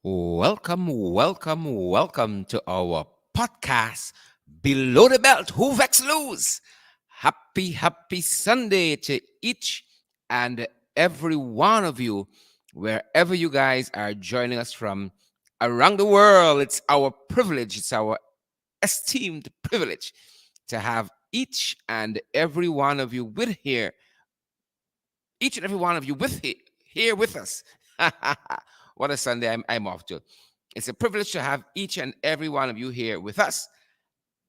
Welcome to our podcast, Below the Belt, Who Vex Lose. Happy Sunday to each and every one of you, wherever you guys are joining us from around the world. It's our privilege, it's our esteemed privilege to have and every one of you each and every one of you here with us. What a Sunday I'm off to. It's a privilege to have each and every one of you here with us.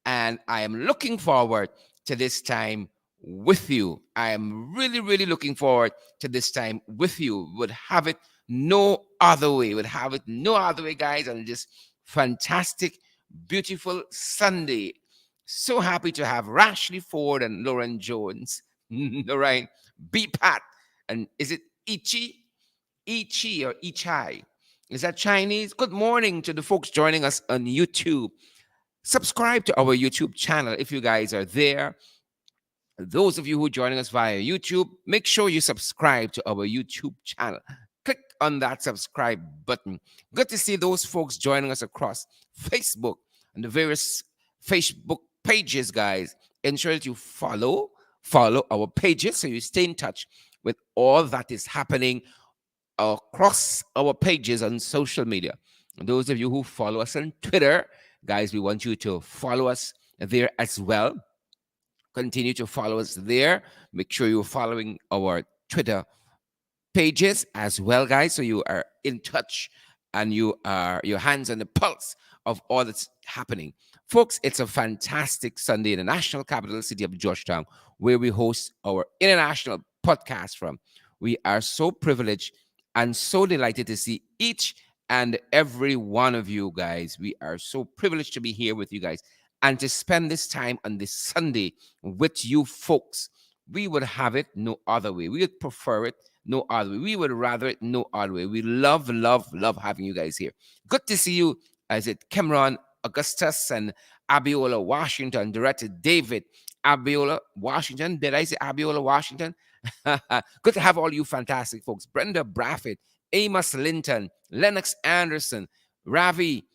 And I am looking forward to this time with you. I am really looking forward to this time with you. Would have it no other way. Would have it no other way, guys, on this fantastic, beautiful Sunday. So happy to have Rashley Ford and Lauren Jones. All right. B Pat. And is it Ichi? Ichi or Ichai? Is that Chinese? Good morning to the folks joining us on YouTube. Subscribe to our YouTube channel if you guys are there. Those of you who are joining us via YouTube, make sure you subscribe to our YouTube channel. Click on that subscribe button. Good to see those folks joining us across Facebook and the various Facebook pages, guys. Ensure that you follow our pages so you stay in touch with all that is happening across our pages on social media. And those of you who follow us on Twitter, guys, we want you to follow us there as well. Continue to follow us there. Make sure you're following our Twitter pages as well, guys, so you are in touch and you are your hands on the pulse of all that's happening. Folks, it's a fantastic Sunday in the national capital city of Georgetown, where we host our international podcast from. We are so privileged and so delighted to see each and every one of you guys. We are so privileged to be here with you guys and to spend this time on this Sunday with you folks. We would have it no other way. We would prefer it no other way. We would rather it no other way. We love having you guys here. Good to see you. Is it Cameron, Augustus, and Abiola, Washington, Director David Abiola, Washington. Did I say Abiola, Washington? Good to have all you fantastic folks. Brenda Braffett, Amos Linton, Lennox Anderson, Ravi,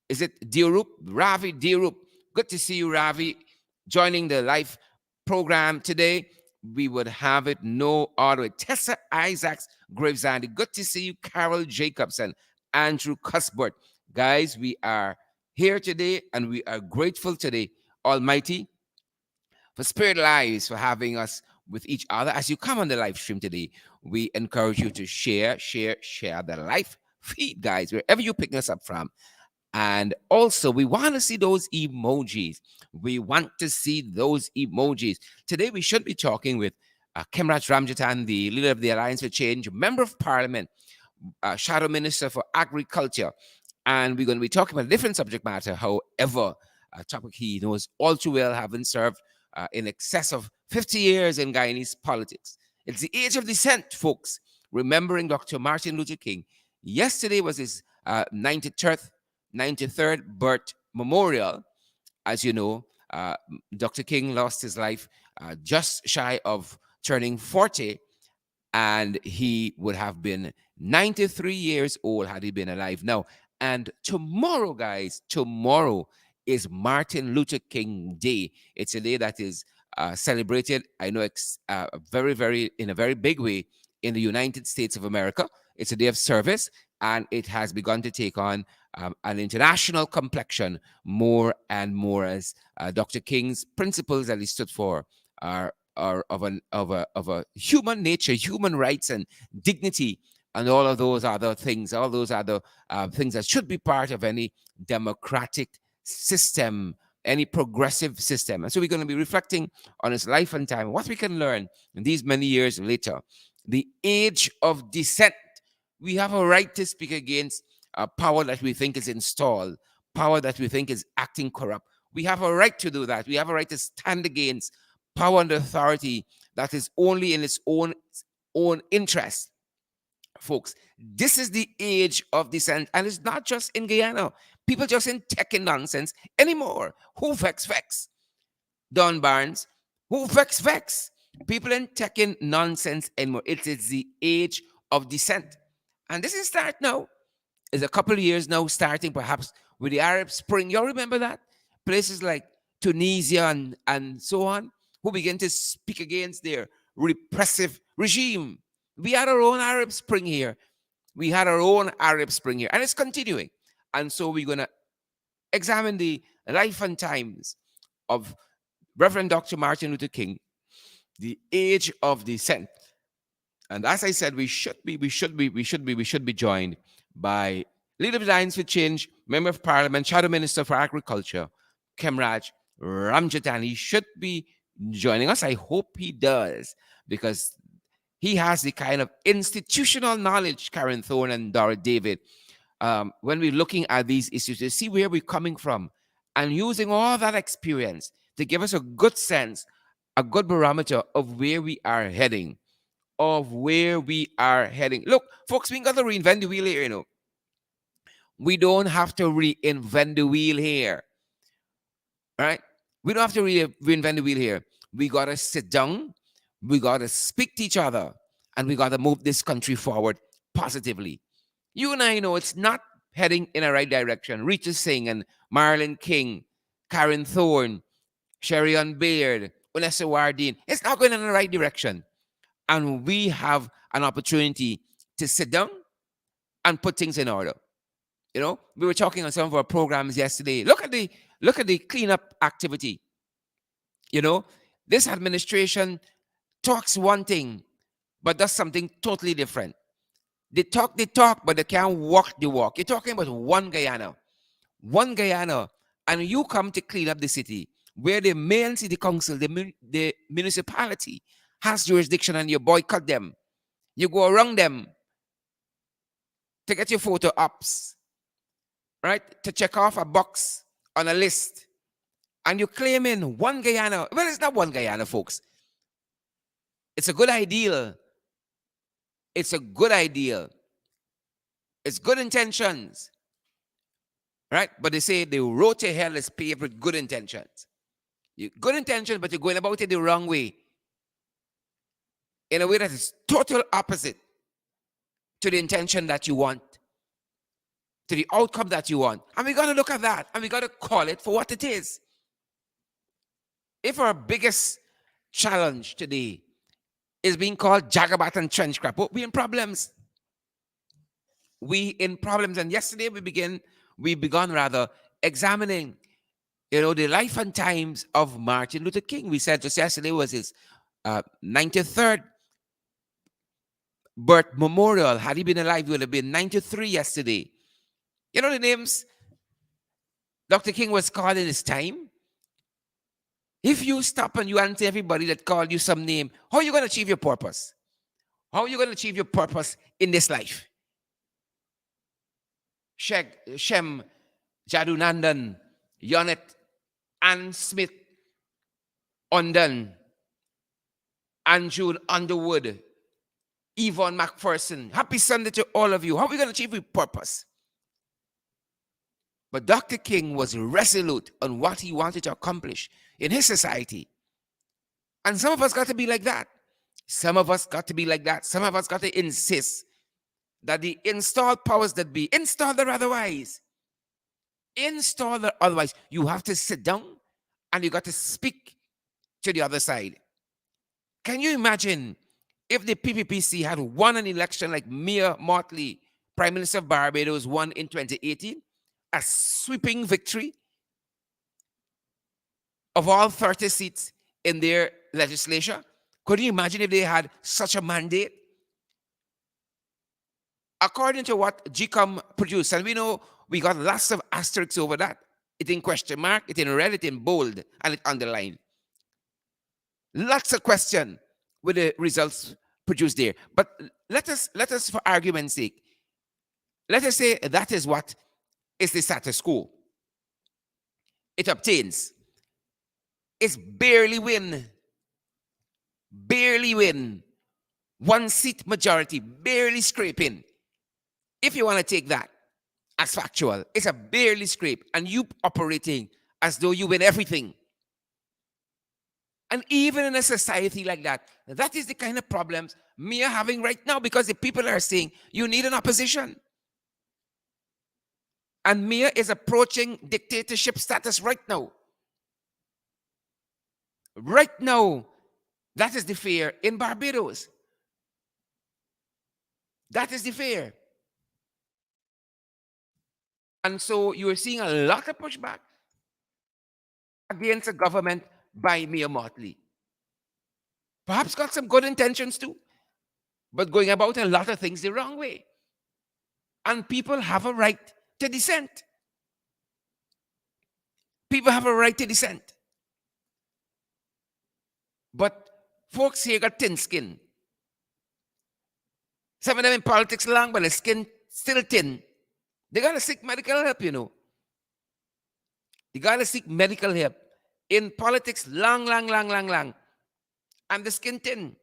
is it Dirup? Ravi Dirup. Good to see you, Ravi, joining the live program today. We would have it no other way. Tessa Isaacs Gravesandi. Good to see you, Carol Jacobson, Andrew Cuthbert. Guys, we are here today and we are grateful today, Almighty, for Spirit Lives, for having us with each other. As you come on the live stream today, we encourage you to share the live feed, guys, wherever you're picking us up from. And also, we want to see those emojis. We want to see those emojis. Today, we should be talking with Kemraj Ramjatan, the leader of the Alliance for Change, Member of Parliament, Shadow Minister for Agriculture. And we're going to be talking about a different subject matter. However, a topic he knows all too well, having served in excess of 50 years in Guyanese politics. It's the age of dissent, folks, remembering Dr. Martin Luther King. Yesterday was his 93rd birth memorial. As you know, Dr. King lost his life just shy of turning 40, and he would have been 93 years old had he been alive now. And tomorrow, guys, tomorrow is Martin Luther King Day. It's a day that is celebrated, I know, in a very big way in the United States of America. It's a day of service, and it has begun to take on an international complexion more and more as Dr. King's principles that he stood for are of a human nature, human rights, and dignity, and all of those other things, things that should be part of any democratic system, any progressive system. And so we're going to be reflecting on his life and time, what we can learn in these many years later. The age of dissent. We have a right to speak against power that we think is installed, power that we think is acting corrupt. We have a right to do that. We have a right to stand against power and authority that is only in its own interest. Folks, this is the age of dissent, and it's not just in Guyana. People just in teching nonsense anymore. Who vex? Don Barnes, who vex? People in teching nonsense anymore. It is the age of dissent. And this is start now. It's a couple of years now, starting perhaps with the Arab Spring. You all remember that? Places like Tunisia and so on, who began to speak against their repressive regime. We had our own Arab Spring here. We had our own Arab Spring here, and it's continuing. And so we're going to examine the life and times of Reverend Dr. Martin Luther King, the age of dissent. And as I said, we should be joined by Leader of the Alliance for Change, Member of Parliament, Shadow Minister for Agriculture, Kemraj Ramjatan. He should be joining us. I hope he does, because he has the kind of institutional knowledge, Karen Thorne and Dora David, when we're looking at these issues, to see where we're coming from and using all that experience to give us a good sense, a good barometer of where we are heading. Look, folks, we ain't got to reinvent the wheel here, you know. We don't have to reinvent the wheel here. All right? We don't have to reinvent the wheel here. We got to sit down, we got to speak to each other, and we got to move this country forward positively. You and I know it's not heading in a right direction. Rita Singh and Marlon King, Karen Thorne, Sherry-Ann Baird, Vanessa Wardeen. It's not going in the right direction. And we have an opportunity to sit down and put things in order. You know, we were talking on some of our programs yesterday. Look at the cleanup activity. You know, this administration talks one thing, but does something totally different. They talk, but they can't walk the walk. You're talking about one Guyana, and you come to clean up the city where the main city council, the municipality, has jurisdiction, and you boycott them. You go around them to get your photo ops, right? To check off a box on a list. And you claim in one Guyana. Well, it's not one Guyana, folks. It's a good ideal. It's a good ideal. It's good intentions. Right? But they say the road to hell is paved with good intentions. Good intentions, but you're going about it the wrong way. In a way that is total opposite to the intention that you want, to the outcome that you want. And we got to look at that, and we got to call it for what it is. If our biggest challenge today is being called Jagabat and trench crap, we in problems. And yesterday we began examining, the life and times of Martin Luther King. We said just yesterday was his 93rd birth memorial. Had he been alive, he would have been 93 yesterday. You know the names Dr. King was called in his time? If you stop and you answer everybody that called you some name, how are you going to achieve your purpose? How are you going to achieve your purpose in this life? Shem Jadunandan, Yonet, Ann Smith, Undan, Anjun Underwood, Yvonne McPherson. Happy Sunday to all of you. How are we going to achieve your purpose? But Dr. King was resolute on what he wanted to accomplish in his society. And some of us got to be like that. Some of us got to insist that the installed powers that be, installed or otherwise, you have to sit down and you got to speak to the other side. Can you imagine if the PPPC had won an election like Mia Mottley, Prime Minister of Barbados, won in 2018? A sweeping victory of all 30 seats in their legislature. Could you imagine if they had such a mandate? According to what GCOM produced, and we know we got lots of asterisks over that. It in question mark, it in red, it in bold, and it underlined. Lots of question with the results produced there. But let us, for argument's sake, let us say that is what is the status quo. It obtains. It's barely win. One seat majority, barely scraping. If you want to take that as factual, it's a barely scrape, and you operating as though you win everything. And even in a society like that, that is the kind of problems we are having right now, because the people are saying you need an opposition. And Mia is approaching dictatorship status right now. Right now, that is the fear in Barbados. That is the fear. And so you are seeing a lot of pushback against the government by Mia Motley. Perhaps got some good intentions too, but going about a lot of things the wrong way. And people have a right to dissent. People have a right to dissent. But folks here got thin skin. Some of them in politics long, but the skin still thin. They gotta seek medical help, you know. They gotta seek medical help. In politics, long. And the skin thin.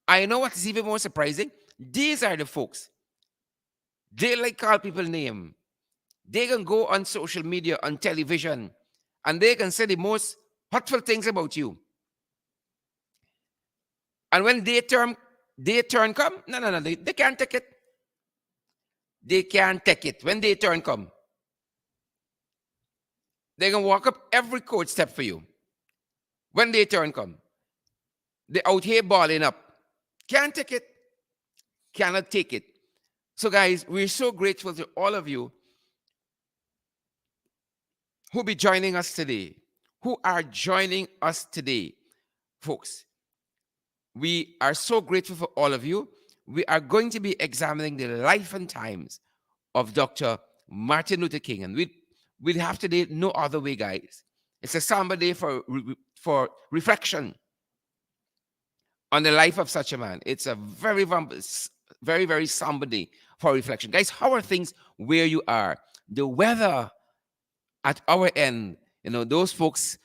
I know what is even more surprising. These are the folks. They like call people name. They can go on social media, on television, and they can say the most hurtful things about you. And when their turn come, no, they can't take it. They can't take it. When their turn come, they can walk up every court step for you. When their turn come, they out here balling up. Can't take it. Cannot take it. So guys, we're so grateful to all of you who be joining us today, who are joining us today, folks. We are so grateful for all of you. We are going to be examining the life and times of Dr. Martin Luther King. And we'd have today no other way, guys. It's a somber day for reflection on the life of such a man. It's a very, very somber day for reflection. Guys, how are things where you are? The weather at our end, you know, those folks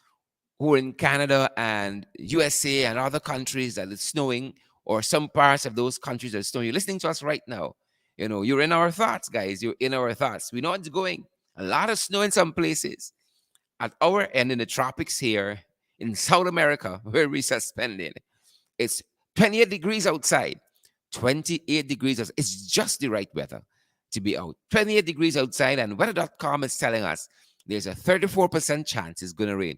who are in Canada and USA and other countries that it's snowing, or some parts of those countries that it's snowing, you're listening to us right now. You know, you're in our thoughts, guys. You're in our thoughts. We know it's going. A lot of snow in some places. At our end in the tropics here in South America, where we're suspended, it's 28 degrees outside. 28 degrees. It's just the right weather to be out. 28 degrees outside, and weather.com is telling us there's a 34% chance it's going to rain.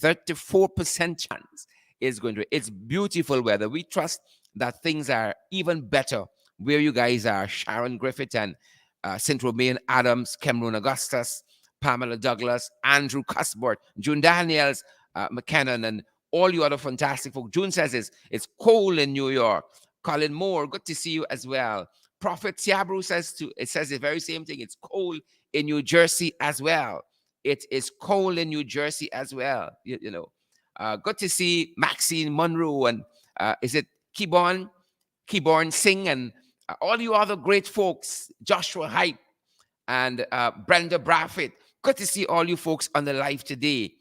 34% chance it's going to rain. It's beautiful weather. We trust that things are even better where you guys are. Sharon Griffith and St. Romain Adams, Cameron Augustus, Pamela Douglas, Andrew Cuthbert, June Daniels, McKinnon, and all you other fantastic folks. June says it's cold in New York. Colin Moore, good to see you as well. Prophet Tiabru says the very same thing. It's cold in New Jersey as well. It is cold in New Jersey as well. You know, good to see Maxine Monroe and is it Keyborn Singh and all you other great folks, Joshua Hype and Brenda Braffett. Good to see all you folks on the live today.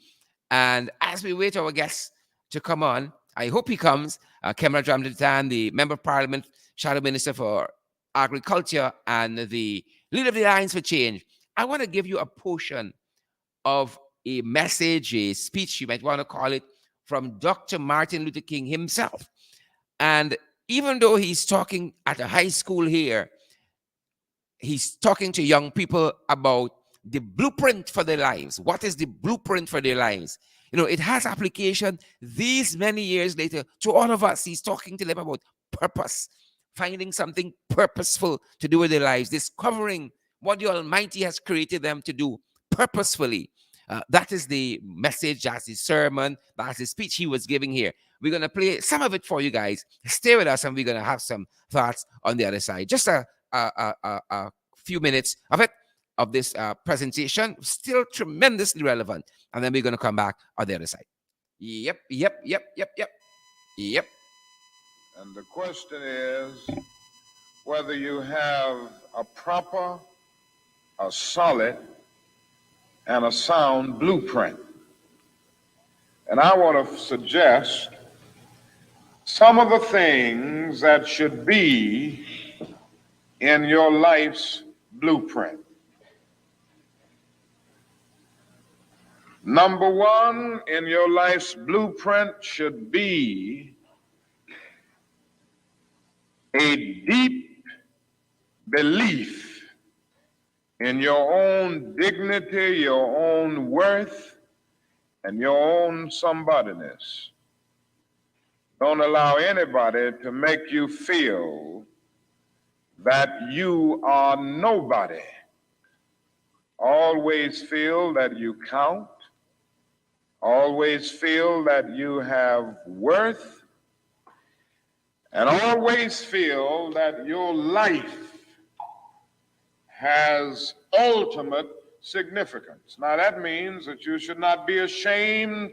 And as we wait our guests to come on, I hope he comes. Kemra Dramditan, the Member of Parliament, Shadow Minister for Agriculture, and the Leader of the Alliance for Change. I want to give you a portion of a message, a speech, you might want to call it, from Dr. Martin Luther King himself. And even though he's talking at a high school here, he's talking to young people about the blueprint for their lives. What is the blueprint for their lives? You know, it has application these many years later to all of us. He's talking to them about purpose, finding something purposeful to do with their lives, discovering what the Almighty has created them to do purposefully. That is the message, that's the sermon, that's the speech he was giving here. We're going to play some of it for you guys. Stay with us, and we're going to have some thoughts on the other side. Just a few minutes of it, of this presentation, still tremendously relevant. And then we're going to come back on the other side. Yep. And the question is whether you have a proper, a solid, and a sound blueprint. And I want to suggest some of the things that should be in your life's blueprint. Number one in your life's blueprint should be a deep belief in your own dignity, your own worth, and your own somebodyness. Don't allow anybody to make you feel that you are nobody. Always feel that you count. Always feel that you have worth. And always feel that your life has ultimate significance. Now, that means that you should not be ashamed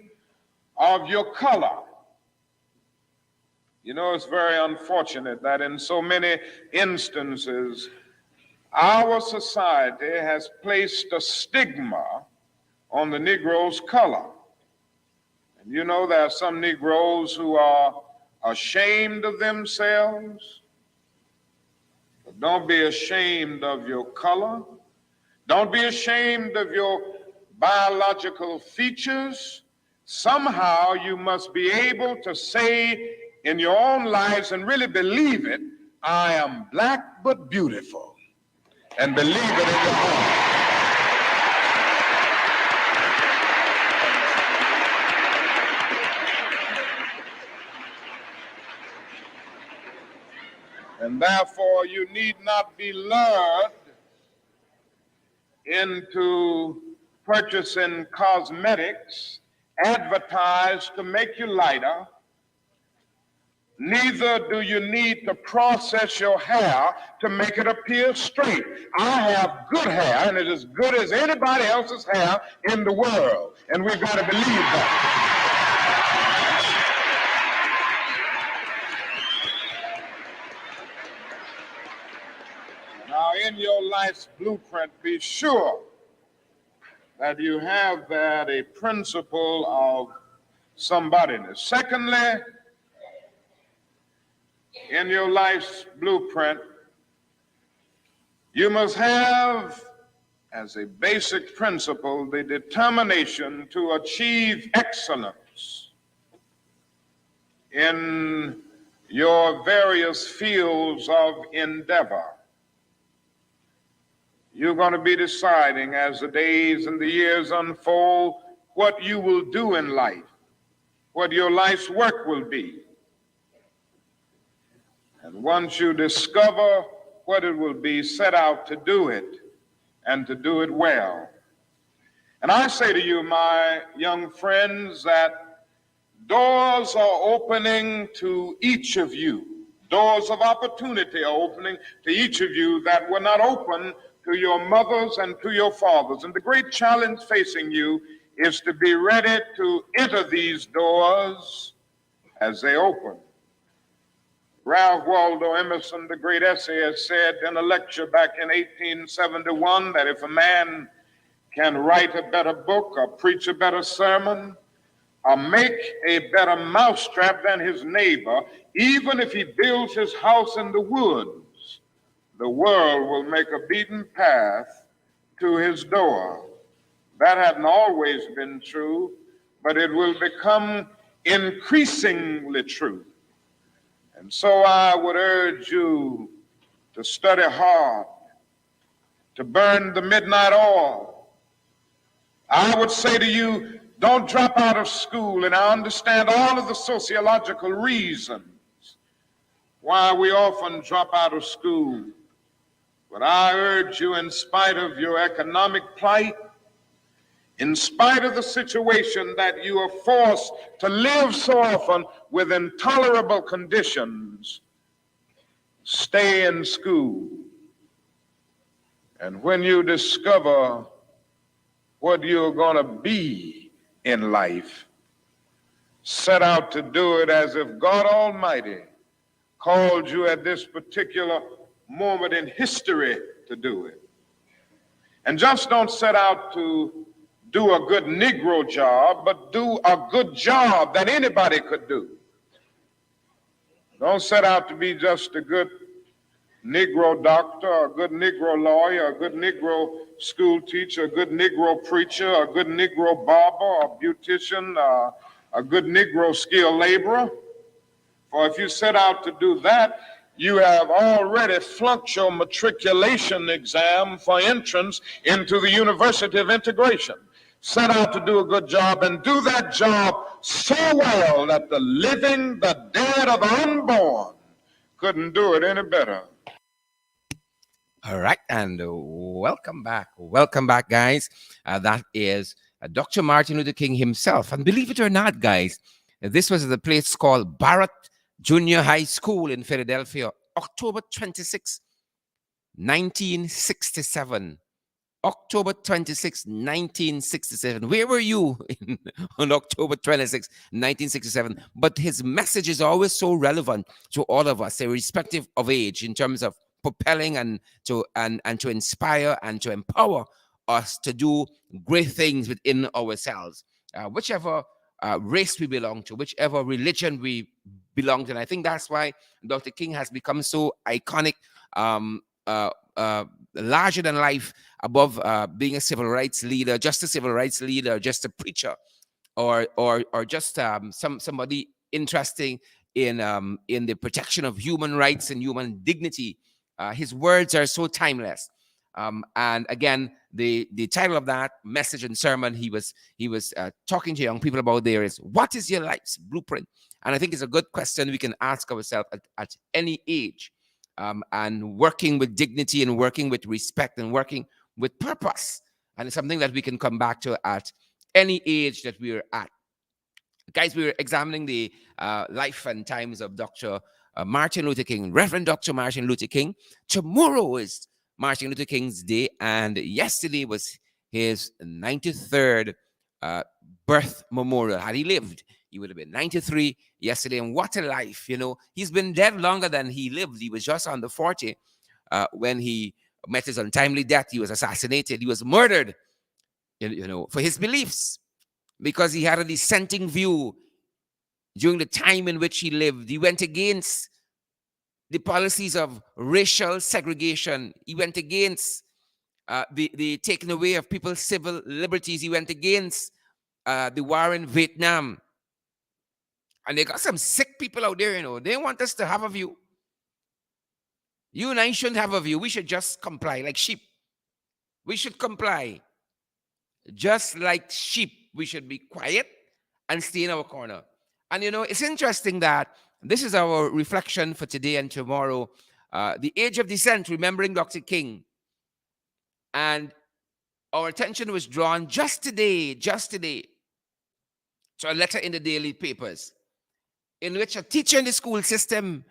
of your color. You know, it's very unfortunate that in so many instances, our society has placed a stigma on the Negro's color. And you know, there are some Negroes who are ashamed of themselves. But don't be ashamed of your color. Don't be ashamed of your biological features. Somehow you must be able to say in your own lives and really believe it, I am black but beautiful. And believe it in your heart. And therefore you need not be lured into purchasing cosmetics advertised to make you lighter. Neither do you need to process your hair to make it appear straight. I have good hair, and it is as good as anybody else's hair in the world. And we've got to believe that. Now, in your life's blueprint, be sure that you have that a principle of somebodyness. Secondly, in your life's blueprint, you must have as a basic principle the determination to achieve excellence in your various fields of endeavor. You're going to be deciding as the days and the years unfold what you will do in life, what your life's work will be. And once you discover what it will be, set out to do it and to do it well. And I say to you, my young friends, that doors are opening to each of you. Doors of opportunity are opening to each of you that were not open to your mothers and to your fathers. And the great challenge facing you is to be ready to enter these doors as they open. Ralph Waldo Emerson, the great essayist, said in a lecture back in 1871 that if a man can write a better book or preach a better sermon or make a better mousetrap than his neighbor, even if he builds his house in the woods, the world will make a beaten path to his door. That hadn't always been true, but it will become increasingly true. And so I would urge you to study hard, to burn the midnight oil. I would say to you, don't drop out of school, and I understand all of the sociological reasons why we often drop out of school. But I urge you, in spite of your economic plight, in spite of the situation that you are forced to live so often with intolerable conditions, stay in school. And when you discover what you're going to be in life, set out to do it as if God Almighty called you at this particular moment in history to do it. And just don't set out to do a good Negro job, but do a good job that anybody could do. Don't set out to be just a good Negro doctor, a good Negro lawyer, a good Negro school teacher, a good Negro preacher, a good Negro barber, a beautician, a good Negro skilled laborer. For if you set out to do that, You have already flunked your matriculation exam for entrance into the University of Integration. Set out to do a good job and do that job so well that the living, the dead, or the unborn couldn't do it any better. All right, and welcome back. Welcome back, guys. That is Dr. Martin Luther King himself. And believe it or not, guys, this was at a place called Barrett Junior High School in Philadelphia, October 26, 1967. October 26, 1967. Where were you on October 26, 1967? But his message is always so relevant to all of us, irrespective of age, in terms of propelling and to inspire and to empower us to do great things within ourselves, whichever race we belong to, whichever religion we belong to. And I think that's why Dr. King has become so iconic, um, uh, uh, larger than life, above being a civil rights leader, just a civil rights leader, just a preacher, or just somebody interesting in the protection of human rights and human dignity. His words are so timeless. And again, the title of that message and sermon he was talking to young people about there is, what is your life's blueprint? And I think it's a good question we can ask ourselves at any age, and working with dignity and working with respect and working with purpose. And it's something that we can come back to at any age that we're at. Guys, we're examining the life and times of Dr. Martin Luther King, Reverend Dr. Martin Luther King. Tomorrow is Martin Luther King's day, and yesterday was his 93rd birth memorial. Had he lived, he would have been 93 yesterday. And what a life, you know. He's been dead longer than he lived. He was just under 40 when he met his untimely death. He was assassinated. He was murdered, for his beliefs, because he had a dissenting view during the time in which he lived. He went against the policies of racial segregation. He went against the taking away of people's civil liberties. He went against the war in Vietnam. And they got some sick people out there, They want us to have a view. You and I shouldn't have a view. We should just comply like sheep. We should comply. Just like sheep, we should be quiet and stay in our corner. And it's interesting that this is our reflection for today and tomorrow. The age of dissent, remembering Dr. King. And our attention was drawn just today, to a letter in the daily papers, in which a teacher in the school system,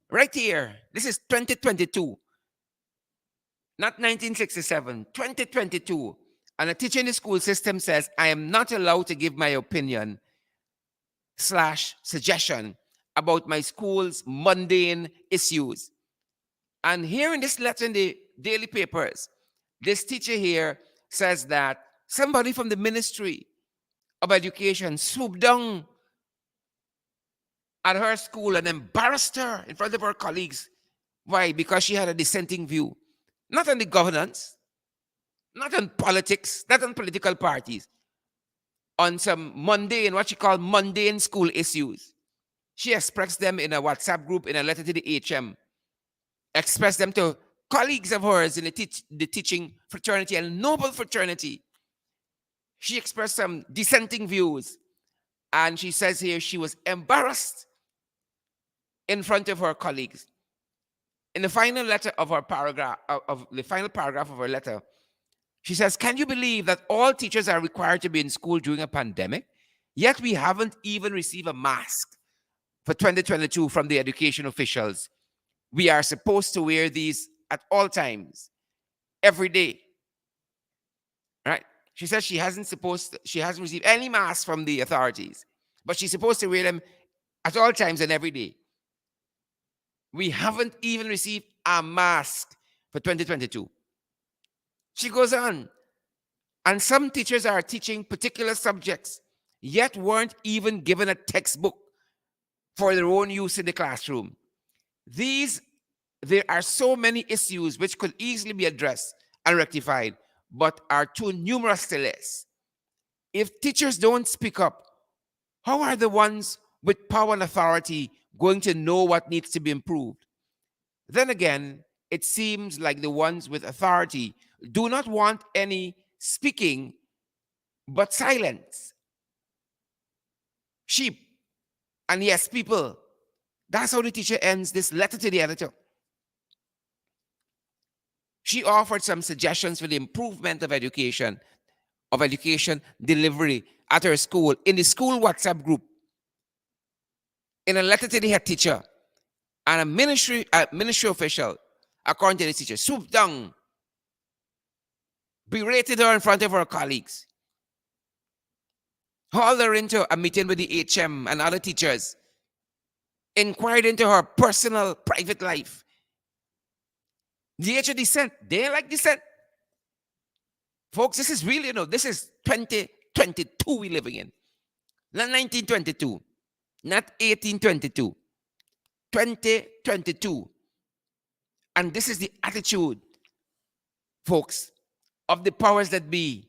right here, this is 2022, not 1967, 2022, and a teacher in the school system says, I am not allowed to give my opinion / suggestion about my school's mundane issues. And here in this letter in the daily papers, this teacher here says that somebody from the Ministry of Education swooped down at her school and embarrassed her in front of her colleagues. Why? Because she had a dissenting view. Not on the governance, not on politics, not on political parties, on some mundane, what she called mundane school issues. She expressed them in a WhatsApp group, in a letter to the HM, expressed them to colleagues of hers in the teaching fraternity and noble fraternity. She expressed some dissenting views. And she says here she was embarrassed in front of her colleagues. In the final letter of her paragraph, of the final paragraph of her letter, she says, can you believe that all teachers are required to be in school during a pandemic? Yet we haven't even received a mask for 2022 from the education officials. We are supposed to wear these at all times, every day. Right? She says she hasn't received any masks from the authorities, but she's supposed to wear them at all times and every day. We haven't even received a mask for 2022. She goes on, and some teachers are teaching particular subjects, yet weren't even given a textbook for their own use in the classroom. There are so many issues which could easily be addressed and rectified, but are too numerous to list. If teachers don't speak up, how are the ones with power and authority going to know what needs to be improved? Then again, it seems like the ones with authority do not want any speaking but silence. Sheep. And yes, people. That's how the teacher ends this letter to the editor. She offered some suggestions for the improvement of education delivery at her school, in the school WhatsApp group, in a letter to the head teacher, and a ministry official, according to the teacher, swooped down, berated her in front of her colleagues, hauled her into a meeting with the HM and other teachers, inquired into her personal, private life. The age of dissent, they like dissent. Folks, this is really, this is 2022 we're living in. Not 1922, not 1822, 2022. And this is the attitude, folks, of the powers that be.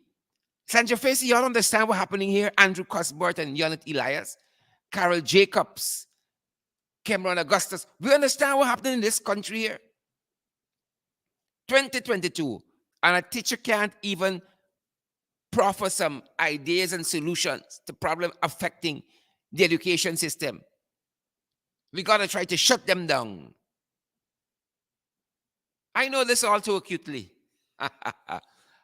Sandra Facey, y'all understand what's happening here? Andrew Cuthbert and Yonit Elias, Carol Jacobs, Cameron Augustus. We understand what's happening in this country here. 2022. And a teacher can't even proffer some ideas and solutions to problems affecting the education system. We got to try to shut them down. I know this all too acutely.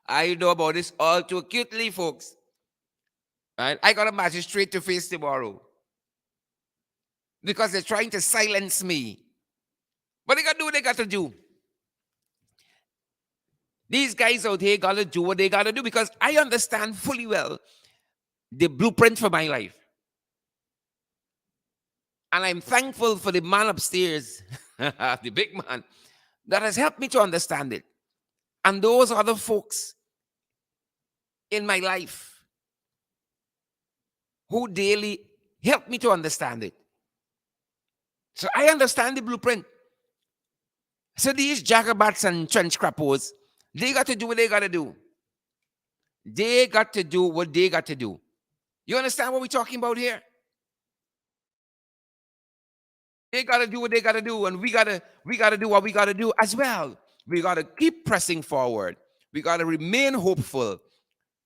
I know about this all too acutely, folks. Right? I got a magistrate to face tomorrow because they're trying to silence me. But they got to do what they got to do. These guys out here got to do what they got to do because I understand fully well the blueprint for my life. And I'm thankful for the man upstairs, the big man, that has helped me to understand it. And those other folks in my life who daily help me to understand it. So I understand the blueprint. So these jagabats and trench crappos, they got to do what they got to do. They got to do what they got to do. You understand what we're talking about here? They got to do what they got to do, and we got to do what we got to do as well. We got to keep pressing forward. We got to remain hopeful.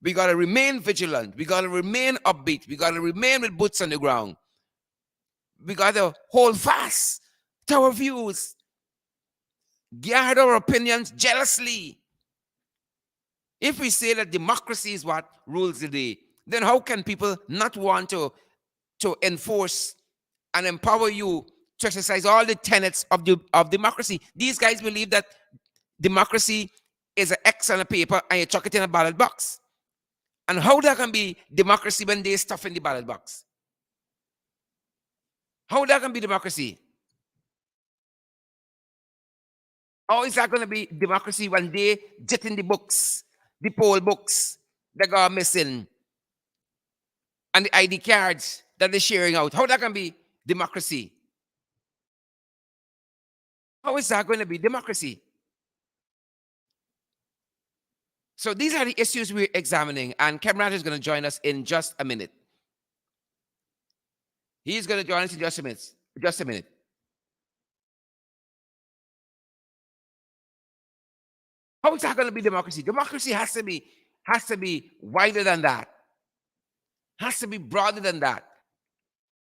We got to remain vigilant. We got to remain upbeat. We got to remain with boots on the ground. We got to hold fast to our views. Guard our opinions jealously. If we say that democracy is what rules the day, then how can people not want to enforce and empower you to exercise all the tenets of democracy? These guys believe that democracy is an X on a paper and you chuck it in a ballot box. And how that can be democracy when they stuff in the ballot box? How that can be democracy? How is that going to be democracy when they jet in the books, the poll books that go missing, and the ID cards that they're sharing out? How that can be democracy? How is that going to be democracy? So these are the issues we're examining, and Cameron is going to join us in just a minute. He's going to join us in just a minute. Just a minute. How is that going to be democracy? Democracy has to be wider than that. Has to be broader than that.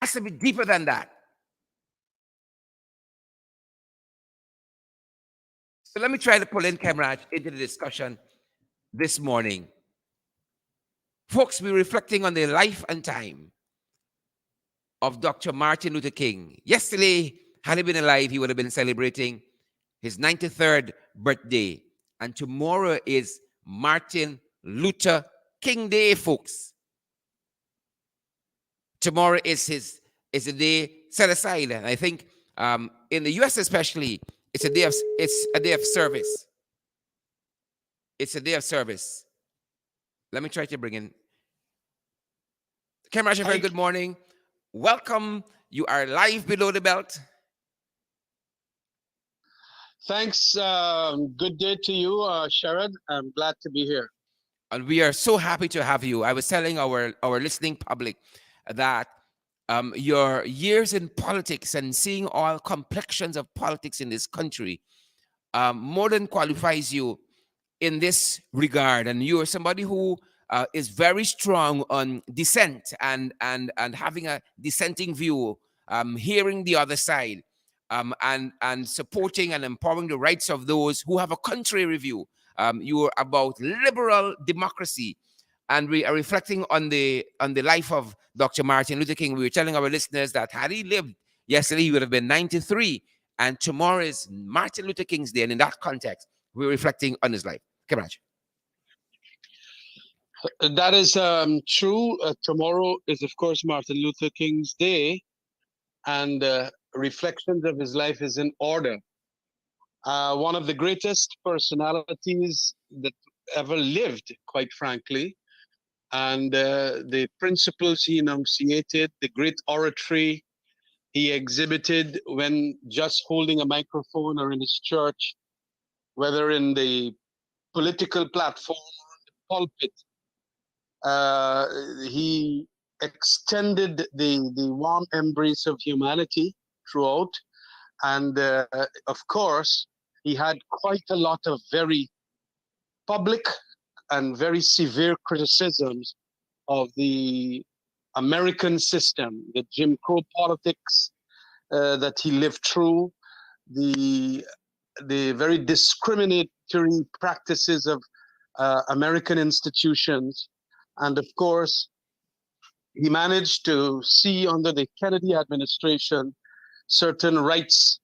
Has to be deeper than that. So let me try to pull in Cameron into the discussion this morning. Folks, we're reflecting on the life and time of Dr. Martin Luther King. Yesterday, had he been alive, he would have been celebrating his 93rd birthday. And tomorrow is Martin Luther King Day, folks. Tomorrow is a day set aside. And I think in the US especially, it's a day of service. It's a day of service. Let me try to bring in Cameron. Very good morning. Welcome. You are live below the belt. Thanks. Good day to you, Sherrod. I'm glad to be here. And we are so happy to have you. I was telling our listening public that your years in politics and seeing all complexions of politics in this country more than qualifies you in this regard. And you are somebody who is very strong on dissent and having a dissenting view, hearing the other side, and supporting and empowering the rights of those who have a contrary view. You are about liberal democracy, and we are reflecting on the life of Dr. Martin Luther King. We were telling our listeners that had he lived yesterday, he would have been 93, and tomorrow is Martin Luther King's Day. And in that context, we're reflecting on his life. Kabraj. That is true. Tomorrow is, of course, Martin Luther King's Day, and reflections of his life is in order. One of the greatest personalities that ever lived, quite frankly, and the principles he enunciated, the great oratory he exhibited when just holding a microphone or in his church, whether in the political platform or in the pulpit, he extended the warm embrace of humanity throughout. And of course, he had quite a lot of very public and very severe criticisms of the American system, the Jim Crow politics that he lived through, the very discriminatory practices of American institutions. And of course, he managed to see under the Kennedy administration certain rights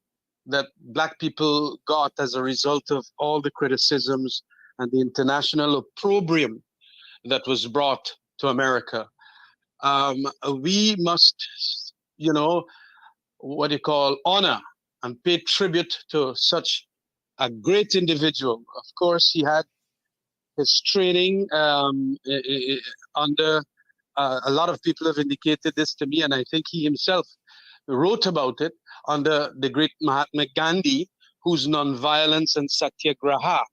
that Black people got as a result of all the criticisms and the international opprobrium that was brought to America. We must, honor and pay tribute to such a great individual. Of course, he had his training under, a lot of people have indicated this to me, and I think he himself wrote about it, under the great Mahatma Gandhi, whose nonviolence and satyagraha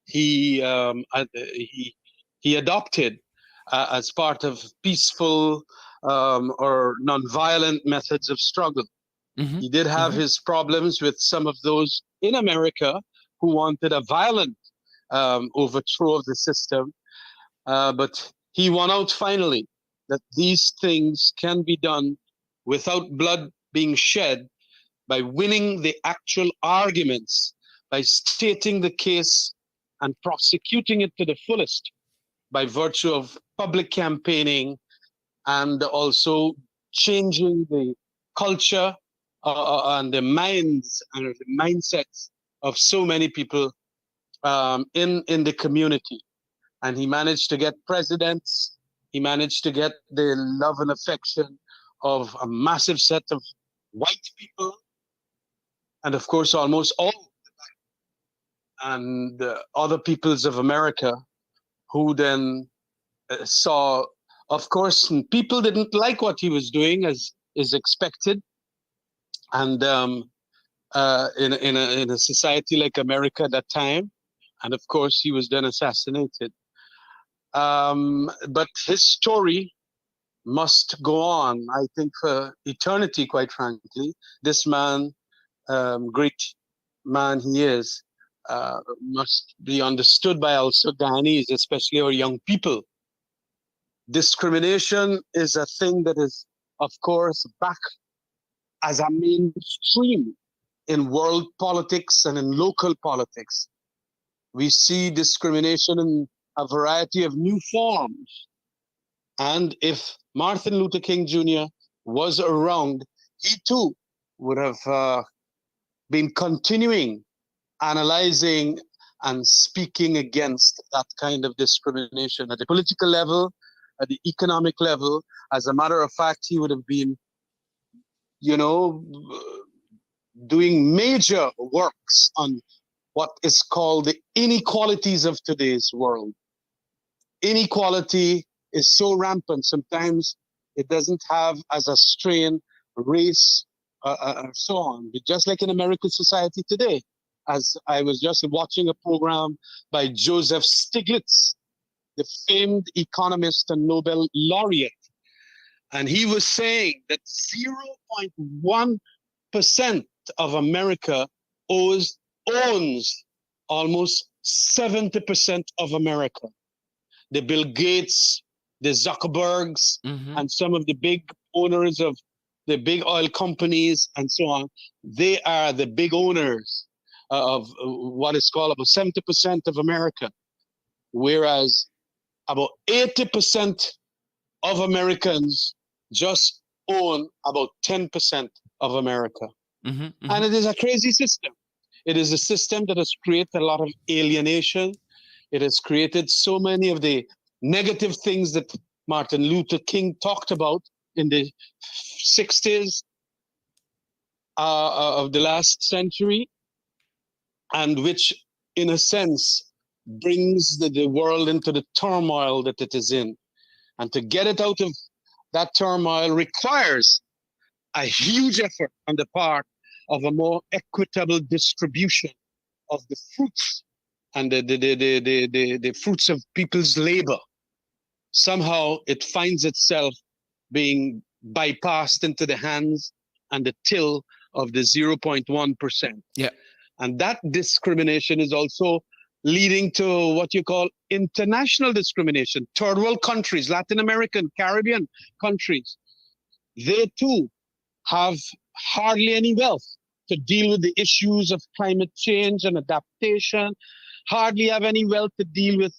he adopted as part of peaceful or nonviolent methods of struggle. Mm-hmm. He did have his problems with some of those in America who wanted a violent overthrow of the system, but he won out finally, that these things can be done without blood being shed, by winning the actual arguments, by stating the case and prosecuting it to the fullest by virtue of public campaigning, and also changing the culture and the minds and the mindsets of so many people in the community. And he managed to get presidents. He managed to get the love and affection of a massive set of white people, and of course almost all and other peoples of America, who then saw, of course, people didn't like what he was doing, as is expected, and in a society like America at that time, and of course he was then assassinated. But his story must go on, I think, for eternity, quite frankly. This man, great man he is, must be understood by also Ghanaians, especially our young people. Discrimination is a thing that is, of course, back as a mainstream in world politics and in local politics. We see discrimination in a variety of new forms. And if Martin Luther King Jr. was around, he too would have been continuing, analyzing and speaking against that kind of discrimination at the political level, at the economic level. As a matter of fact, he would have been, doing major works on what is called the inequalities of today's world. Inequality is so rampant. Sometimes it doesn't have as a strain race and so on. But just like in American society today, as I was just watching a program by Joseph Stiglitz, the famed economist and Nobel laureate, And he was saying that 0.1% of America owns almost 70% of America. The Bill Gates, the Zuckerbergs, Mm-hmm. and some of the big owners of the big oil companies and so on, they are the big owners of what is called about 70% of America, whereas about 80% of Americans just own about 10% of America. Mm-hmm. Mm-hmm. And it is a crazy system. It is a system that has created a lot of alienation. It has created so many of the negative things that Martin Luther King talked about in the 60s of the last century, and which, in a sense, brings the world into the turmoil that it is in. And to get it out of that turmoil requires a huge effort on the part of a more equitable distribution of the fruits and the fruits of people's labor. Somehow it finds itself being bypassed into the hands and the till of the 0.1%. Yeah. And that discrimination is also leading to what you call international discrimination. Third world countries, Latin American, Caribbean countries, they too have hardly any wealth to deal with the issues of climate change and adaptation, hardly have any wealth to deal with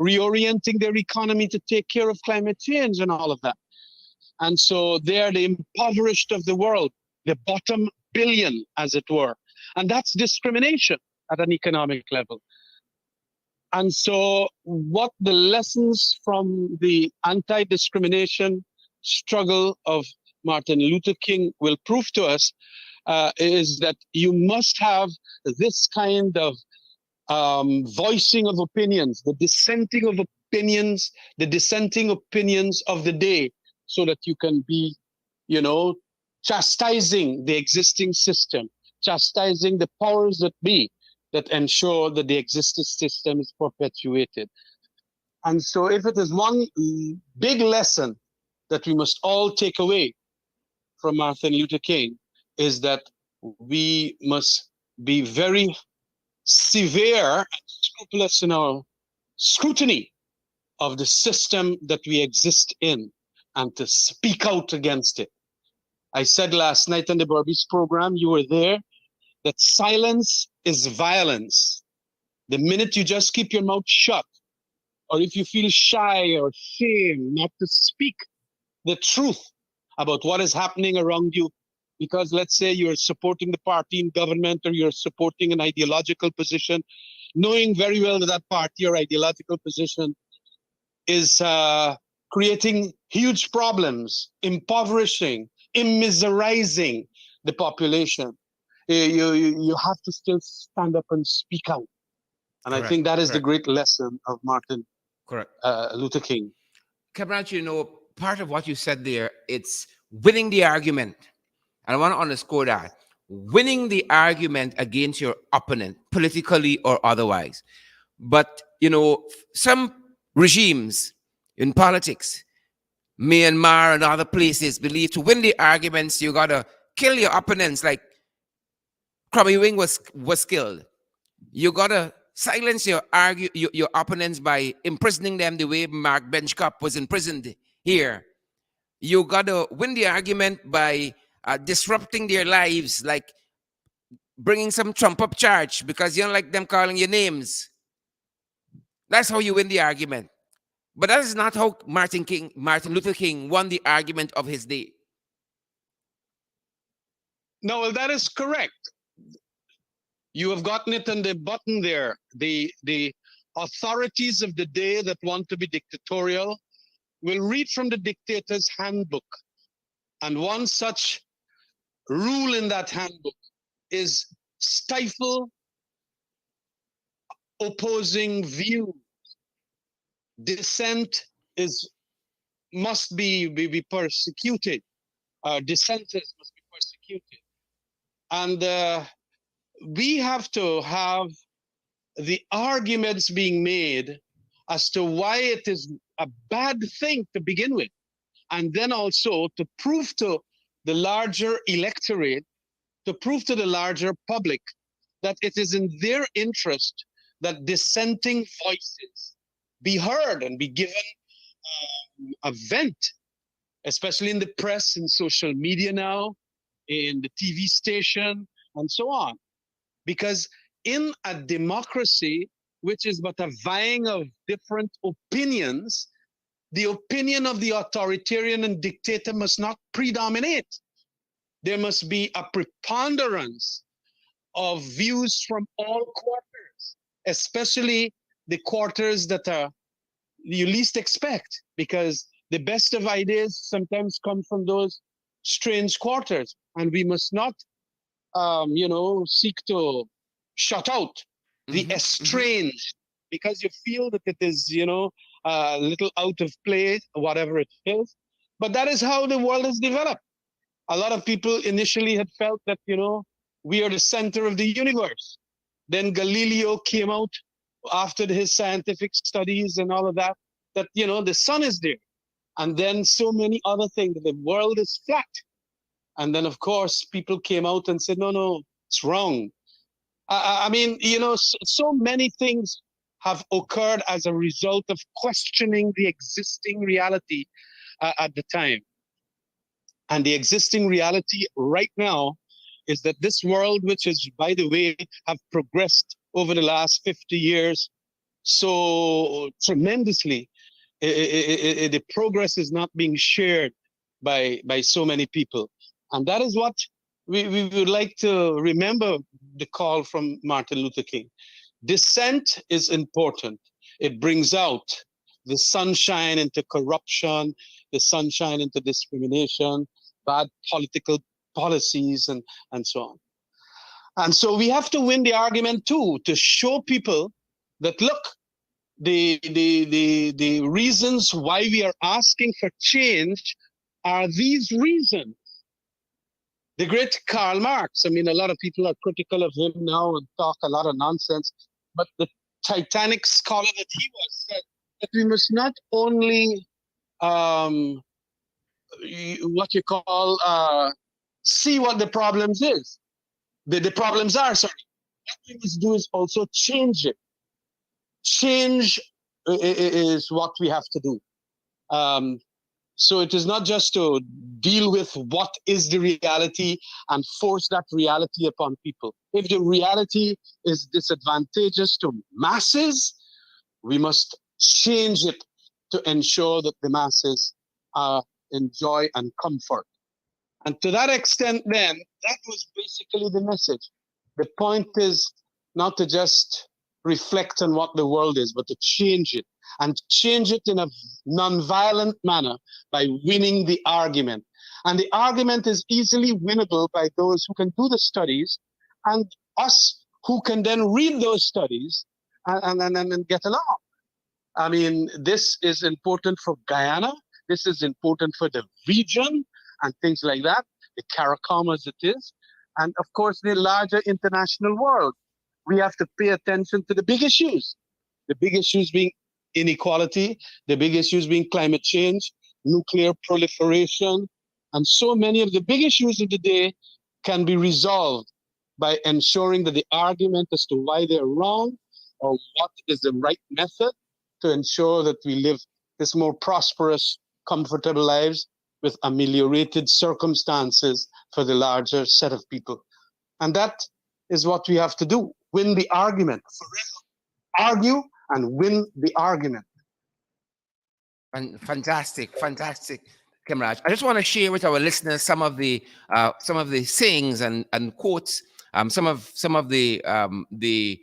reorienting their economy to take care of climate change and all of that. And so they are the impoverished of the world, the bottom billion, as it were. And that's discrimination at an economic level. And so what the lessons from the anti-discrimination struggle of Martin Luther King will prove to us is that you must have this kind of voicing of opinions, the dissenting opinions of the day, so that you can be, chastising the existing system, chastising the powers that be that ensure that the existing system is perpetuated. And so if it is one big lesson that we must all take away from Martin Luther King, is that we must be very severe and scrupulous in our scrutiny of the system that we exist in and to speak out against it. I said last night on the Burbies program, you were there, that silence is violence. The minute you just keep your mouth shut, or if you feel shy or shame not to speak the truth about what is happening around you, because let's say you're supporting the party in government or you're supporting an ideological position, knowing very well that that party or ideological position is creating huge problems, impoverishing, immiserizing the population. You have to still stand up and speak out. And Correct. I think that is the Correct. great lesson of Martin Correct. Luther King. Cabral, part of what you said there, it's winning the argument. And I want to underscore that. Winning the argument against your opponent, politically or otherwise. But, some regimes in politics, Myanmar and other places, believe to win the arguments, you got to kill your opponents, like Crummy Wing was killed. You got to silence your opponents by imprisoning them the way Mark Benchcop was imprisoned here. You got to win the argument by disrupting their lives, like bringing some trump up charge because you don't like them calling your names. That's how you win the argument. But that is not how Martin Luther King won the argument of his day. No, well, that is correct. You have gotten it on the button there. The authorities of the day that want to be dictatorial will read from the dictator's handbook. And one such rule in that handbook is stifle opposing view. Dissent must be persecuted. Dissenters must be persecuted. And we have to have the arguments being made as to why it is a bad thing to begin with and then also to prove to the larger electorate, to prove to the larger public that it is in their interest that dissenting voices be heard and be given a vent, especially in the press, in social media now, in the TV station, and so on. Because in a democracy, which is but a vying of different opinions, the opinion of the authoritarian and dictator must not predominate. There must be a preponderance of views from all quarters, especially the quarters that are you least expect, because the best of ideas sometimes come from those strange quarters, and we must not, seek to shut out the estranged because you feel that it is, a little out of place, whatever it is. But that is how the world has developed. A lot of people initially had felt that, we are the center of the universe. Then Galileo came out after his scientific studies and all of that, the sun is there. And then so many other things, the world is flat. And then, of course, people came out and said, no, it's wrong. I mean, so many things have occurred as a result of questioning the existing reality at the time. And the existing reality right now is that this world, which is, by the way, have progressed over the last 50 years so tremendously, the progress is not being shared by so many people. And that is what we would like to remember the call from Martin Luther King. Dissent is important. It brings out the sunshine into corruption, the sunshine into discrimination, bad political policies, and so on. And so we have to win the argument too, to show people that, look, the reasons why we are asking for change are these reasons. The great Karl Marx, I mean, a lot of people are critical of him now and talk a lot of nonsense, but the Titanic scholar that he was said that we must not only see what the problems is. The problems are, sorry. What we must do is also change it. Change is what we have to do. So it is not just to deal with what is the reality and force that reality upon people. If the reality is disadvantageous to masses, we must change it to ensure that the masses enjoy and comfort. And to that extent, then, that was basically the message. The point is not to just reflect on what the world is, but to change it, and change it in a non-violent manner by winning the argument. And the argument is easily winnable by those who can do the studies, and us who can then read those studies and get along. I mean, this is important for Guyana. This is important for the region and things like that, the CARICOM as it is, and of course the larger international world. We have to pay attention to the big issues. The big issues being inequality, the big issues being climate change, nuclear proliferation, and so many of the big issues of the day can be resolved by ensuring that the argument as to why they're wrong or what is the right method to ensure that we live this more prosperous, comfortable lives with ameliorated circumstances for the larger set of people. And that is what we have to do. Win the argument. Argue and win the argument. And fantastic, Kimraj. I just want to share with our listeners some of the sayings and quotes, some of the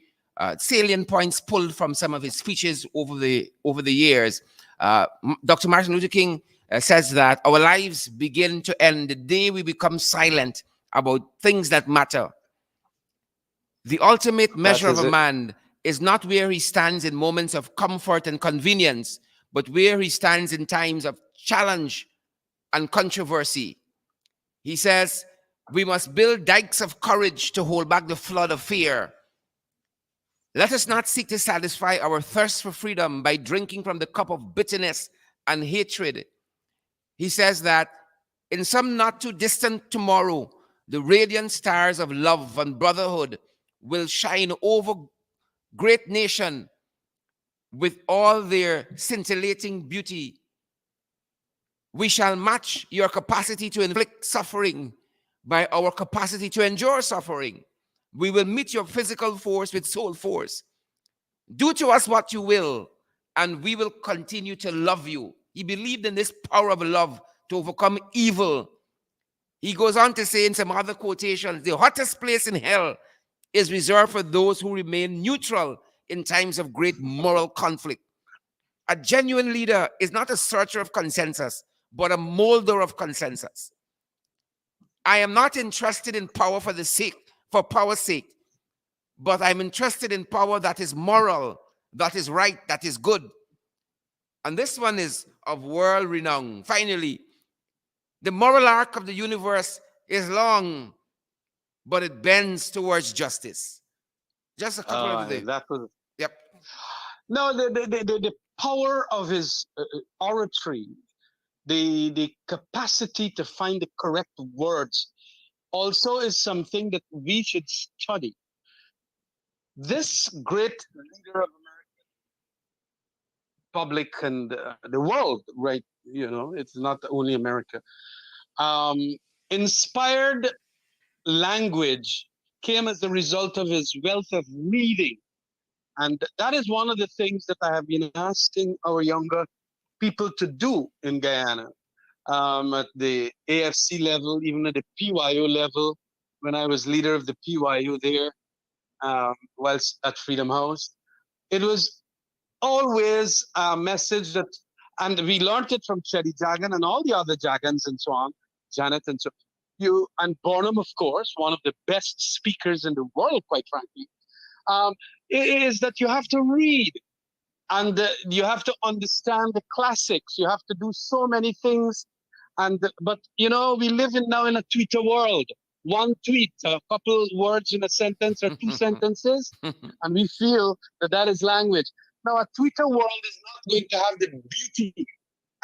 salient points pulled from some of his speeches over the years. Dr. Martin Luther King says that our lives begin to end the day we become silent about things that matter. The ultimate measure of a man is not where he stands in moments of comfort and convenience, but where he stands in times of challenge and controversy. He says, we must build dikes of courage to hold back the flood of fear. Let us not seek to satisfy our thirst for freedom by drinking from the cup of bitterness and hatred. He says that in some not too distant tomorrow, the radiant stars of love and brotherhood will shine over great nation with all their scintillating beauty. We shall match your capacity to inflict suffering by our capacity to endure suffering. We will meet your physical force with soul force. Do to us what you will, and we will continue to love you. He believed in this power of love to overcome evil. He goes on to say in some other quotations, the hottest place in hell is reserved for those who remain neutral in times of great moral conflict. A genuine leader is not a searcher of consensus, but a molder of consensus. I am not interested in power for power's sake, but I'm interested in power that is moral, that is right, that is good. And this one is of world renown. Finally, the moral arc of the universe is long, but it bends towards justice. Just a couple of the... That was Yep. no the power of his oratory, the capacity to find the correct words, also is something that we should study. This great leader of American public and the world, right? It's not only America. Um, Inspired language came as a result of his wealth of reading. And that is one of the things that I have been asking our younger people to do in Guyana, at the AFC level, even at the PYO level. When I was leader of the PYO there, whilst at Freedom House, it was always a message that, and we learned it from Chetty Jagan and all the other Jagans and so on, Janet and so and Burnham, of course, one of the best speakers in the world, quite frankly, is that you have to read, and you have to understand the classics. You have to do so many things, but we live now in a Twitter world. One tweet, a couple words in a sentence or two sentences, and we feel that is language. Now, a Twitter world is not going to have the beauty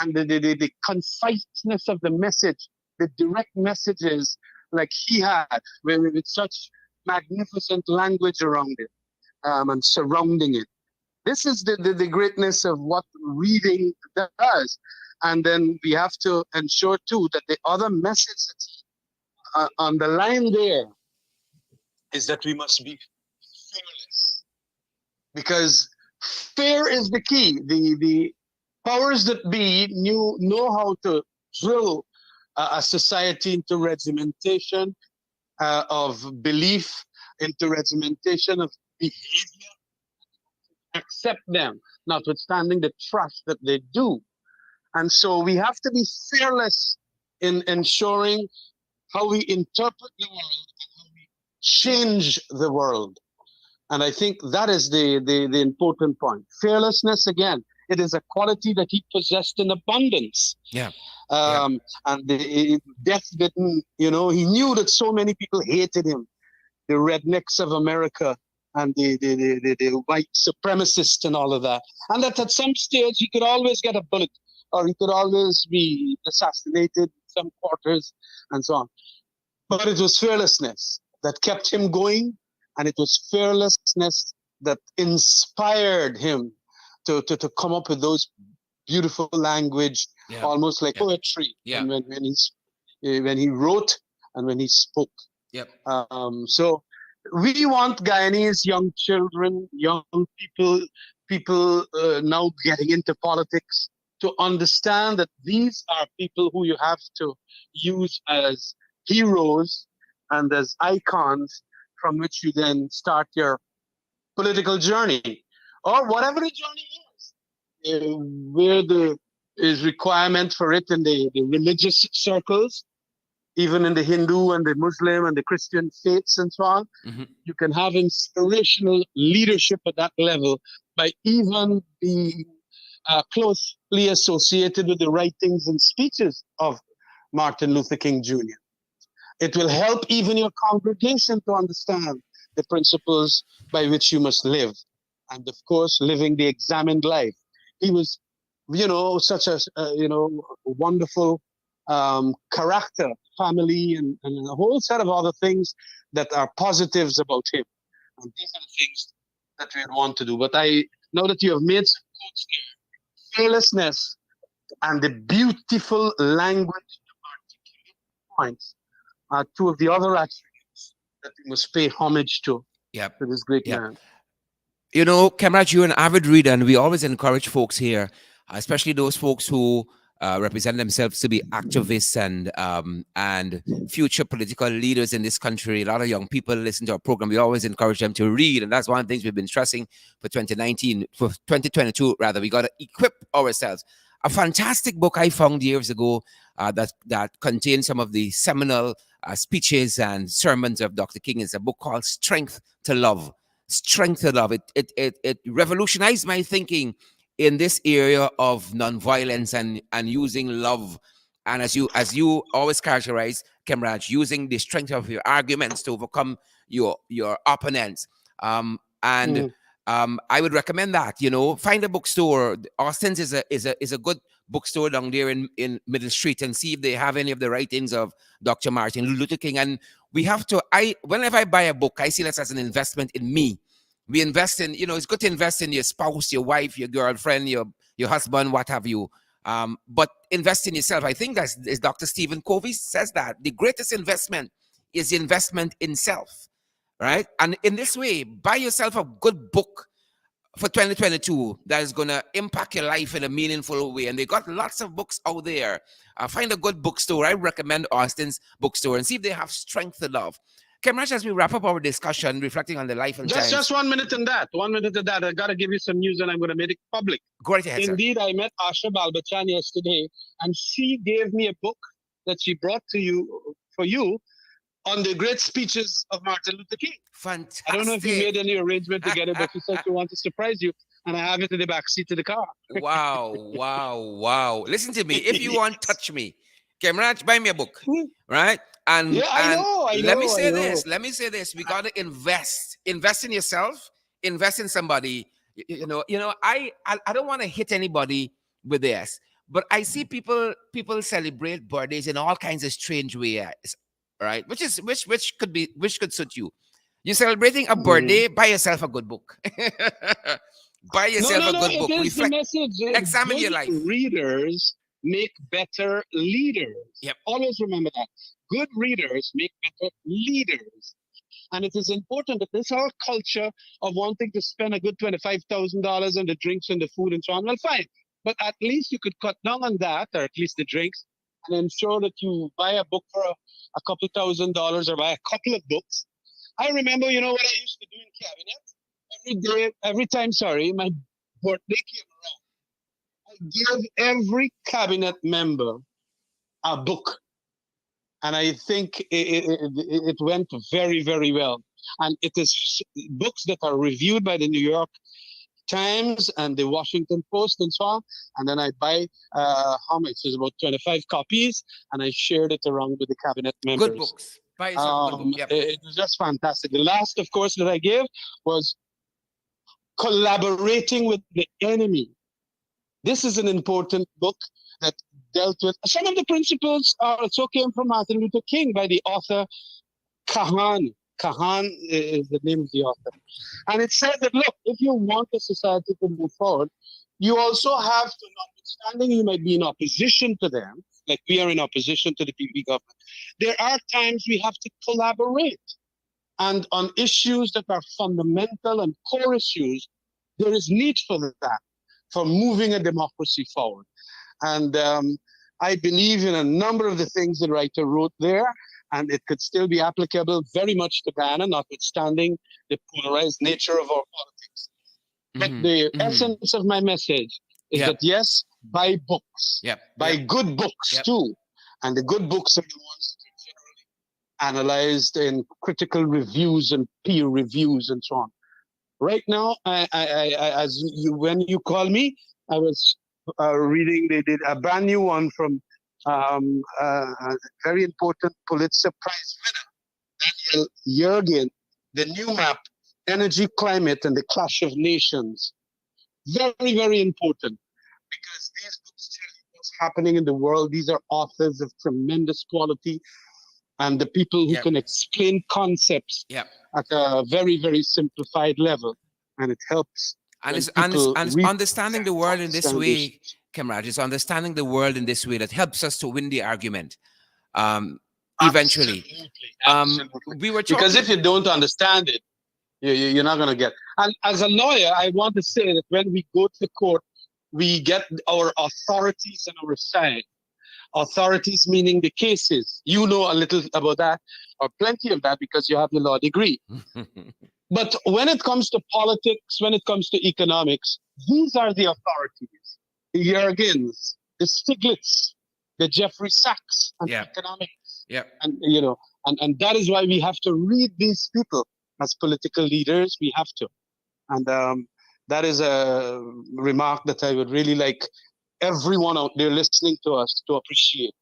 and the conciseness of the message, the direct messages like he had, with such magnificent language around it, and surrounding it. This is the greatness of what reading does. And then we have to ensure, too, that the other message that's on the line there is that we must be fearless. Because fear is the key. The powers that be know how to drill a society into regimentation of belief, into regimentation of behavior, accept them, notwithstanding the trust that they do. And so we have to be fearless in ensuring how we interpret the world and how we change the world. And I think that is the important point. Fearlessness, again, it is a quality that he possessed in abundance. Yeah. And the death didn't, he knew that so many people hated him, the rednecks of America and the white supremacists and all of that. And that at some stage he could always get a bullet, or he could always be assassinated in some quarters and so on. But it was fearlessness that kept him going, and it was fearlessness that inspired him to come up with those beautiful language, almost like poetry. Yeah. When he wrote and when he spoke. Yep. So we want Guyanese young children, young people now getting into politics, to understand that these are people who you have to use as heroes and as icons from which you then start your political journey, or whatever the journey is, where there is requirement for it in the religious circles, even in the Hindu and the Muslim and the Christian faiths and so on. Mm-hmm. You can have inspirational leadership at that level by even being closely associated with the writings and speeches of Martin Luther King Jr. It will help even your congregation to understand the principles by which you must live. And of course, living the examined life. He was, such a, wonderful character, family, and a whole set of other things that are positives about him. And these are the things that we want to do. But I know that you have made some quotes there. Fearlessness and the beautiful language points are two of the other attributes that we must pay homage to this great Yep. man. You know, Kamraj, you're an avid reader, and we always encourage folks here, especially those folks who represent themselves to be activists and future political leaders in this country. A lot of young people listen to our program. We always encourage them to read, and that's one of the things we've been stressing for 2019, for 2022 rather. We got to equip ourselves. A fantastic book I found years ago that contains some of the seminal speeches and sermons of Dr. King is a book called Strength to Love. Strength to Love. It revolutionized my thinking in this area of nonviolence and using love. And as you always characterize, Kemraj, using the strength of your arguments to overcome your opponents. I would recommend that. You know, find a bookstore. Austin's is a good bookstore down there in Middle Street, and see if they have any of the writings of Dr. Martin Luther King. And we have to. Whenever I buy a book, I see this as an investment in me. We invest in. You know, it's good to invest in your spouse, your wife, your girlfriend, your husband, what have you. But invest in yourself. I think that's Dr. Stephen Covey says that the greatest investment is the investment in self. Right? And in this way, buy yourself a good book for 2022 that is going to impact your life in a meaningful way. And they got lots of books out there. Find a good bookstore. I recommend Austin's bookstore and see if they have Strength to Love. Kemraj, as we wrap up our discussion, reflecting on the life and times. Just 1 minute in that. 1 minute in that. I got to give you some news and I'm going to make it public. Go right ahead, Indeed, sir. I met Asha Balbachan yesterday and she gave me a book that she brought to you for you on the great speeches of Martin Luther King. Fantastic. I don't know if you made any arrangement to get it, but she said she wants to surprise you, and I have it in the back seat of the car. Wow. Listen to me. If you want, touch me. Kemraj, buy me a book, right? And yeah, I know. Let me say this. We got to invest in yourself, invest in somebody. You know. I don't want to hit anybody with this, but I see people celebrate birthdays in all kinds of strange ways. Right, which could suit you. You're celebrating a birthday. Buy yourself a good book. Buy yourself a good book. Reflect, the message. Examine your life. Readers make better leaders. Yep. Always remember that. Good readers make better leaders. And it is important that this whole culture of wanting to spend a good $25,000 on the drinks and the food and so on, well, fine. But at least you could cut down on that, or at least the drinks, and ensure that you buy a book for a couple $1,000 or buy a couple of books. I remember, what I used to do in cabinet? Every time, my birthday came around, I gave every cabinet member a book. And I think it went very, very well. And it is books that are reviewed by the New York Times and the Washington Post and so on. And then I buy, how much? It's about 25 copies, and I shared it around with the cabinet members. Good books. Buy yourself a good book. Yep. It was just fantastic. The last, of course, that I gave was Collaborating with the Enemy. This is an important book that dealt with some of the principles also came from Martin Luther King by the author Kahan. Kahan is the name of the author. And it said that, look, if you want a society to move forward, you also have to, notwithstanding you might be in opposition to them, like we are in opposition to the PP government, there are times we have to collaborate. And on issues that are fundamental and core issues, there is need for that, for moving a democracy forward. And I believe in a number of the things the writer wrote there, and it could still be applicable very much to Ghana, notwithstanding the polarized nature of our politics. But the essence of my message is that, yes, buy books. Buy good books, too. And the good books are the ones that are generally analyzed in critical reviews and peer reviews and so on. Right now, when you call me, I was reading, they did a brand new one from a very important Pulitzer Prize winner, Daniel Yergin, The New Map, Energy, Climate, and the Clash of Nations. Very, very important, because these books tell you what's happening in the world. These are authors of tremendous quality and the people who Yep. can explain concepts Yep. at a very, very simplified level. And it helps And when it's people and read understanding the to world in this understand this. way, Kamraj, is understanding the world in this way that helps us to win the argument. Um, eventually. Absolutely, Um, absolutely. we were Because talking. if you don't understand it, you're not going to get. And as a lawyer, I want to say that when we go to court, we get our authorities on our side. Authorities meaning the cases. You know a little about that, or plenty of that, because you have your law degree. But when it comes to politics, when it comes to economics, these are the authorities. The Jurgens, the Stiglitz, the Jeffrey Sachs, and Yeah. economics. Yeah. And and that is why we have to read these people as political leaders. We have to. And that is a remark that I would really like everyone out there listening to us to appreciate.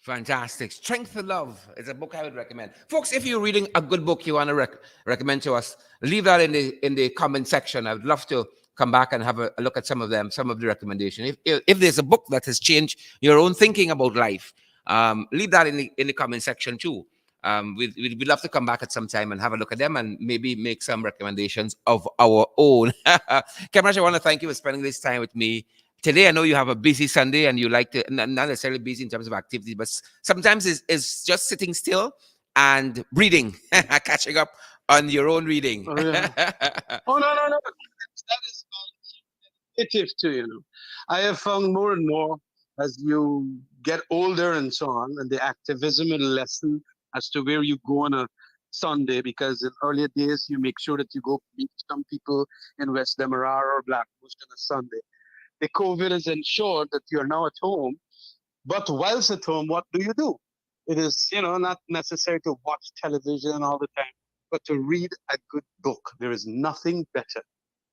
Fantastic. Strength to Love is a book I would recommend. Folks, if you're reading a good book you want to recommend to us, leave that in the comment section. I would love to come back and have a look at some of them, some of the recommendations. If there's a book that has changed your own thinking about life, leave that in the comment section too. We'd love to come back at some time and have a look at them and maybe make some recommendations of our own. Kamraj, I want to thank you for spending this time with me today. I know you have a busy Sunday and you like to, not necessarily busy in terms of activities, but sometimes it's just sitting still and reading, catching up on your own reading. Oh, yeah. Oh, no. That is meditative too, I have found more and more as you get older and so on, and the activism will lessen as to where you go on a Sunday, because in earlier days, you make sure that you go meet some people in West Demerara or Blackbush on a Sunday. The COVID has ensured that you're now at home, but whilst at home, what do you do? It is, not necessary to watch television all the time, but to read a good book. There is nothing better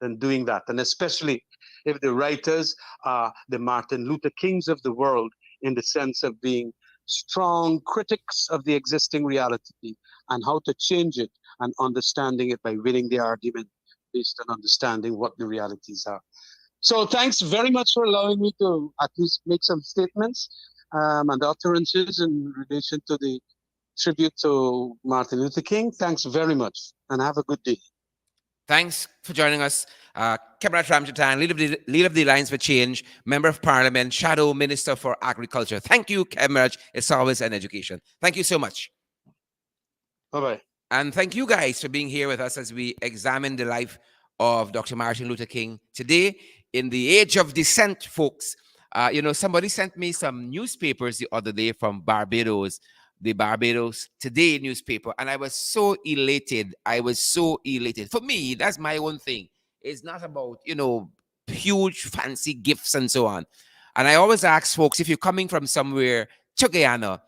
than doing that. And especially if the writers are the Martin Luther Kings of the world, in the sense of being strong critics of the existing reality and how to change it, and understanding it by winning the argument based on understanding what the realities are. So thanks very much for allowing me to at least make some statements and utterances in relation to the tribute to Martin Luther King. Thanks very much, and have a good day. Thanks for joining us. Kamraj Ramjatan, leader of the Alliance for Change, Member of Parliament, Shadow Minister for Agriculture. Thank you, Kamraj. It's always an education. Thank you so much. Bye-bye. And thank you guys for being here with us as we examine the life of Dr. Martin Luther King. Today, in the age of dissent, folks, somebody sent me some newspapers the other day from Barbados, the Barbados Today newspaper, and I was so elated. For me, that's my own thing. It's not about, huge fancy gifts and so on. And I always ask folks, if you're coming from somewhere to Guyana,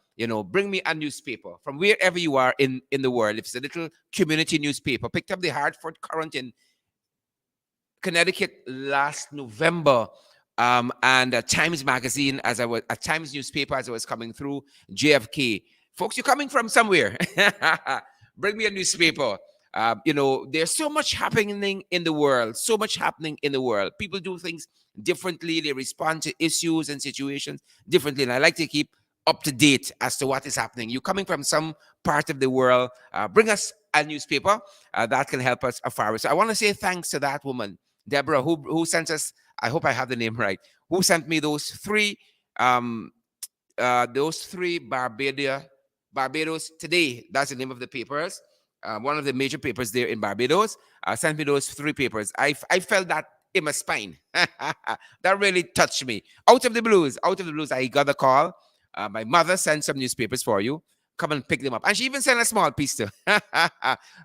bring me a newspaper from wherever you are in the world. If it's a little community newspaper, picked up the Hartford Courant in Connecticut last November, and a Times magazine a Times newspaper as I was coming through JFK. Folks, you're coming from somewhere. Bring me a newspaper. There's so much happening in the world. People do things differently. They respond to issues and situations differently. And I like to keep up to date as to what is happening. You're coming from some part of the world. Bring us a newspaper that can help us afar. So I want to say thanks to that woman, Deborah, who sent us, I hope I have the name right, who sent me those three Barbados Today. That's the name of the papers. One of the major papers there in Barbados sent me those three papers. I felt that in my spine. That really touched me. Out of the blues, I got a call. My mother sent some newspapers for you. Come and pick them up, and she even sent a small piece too.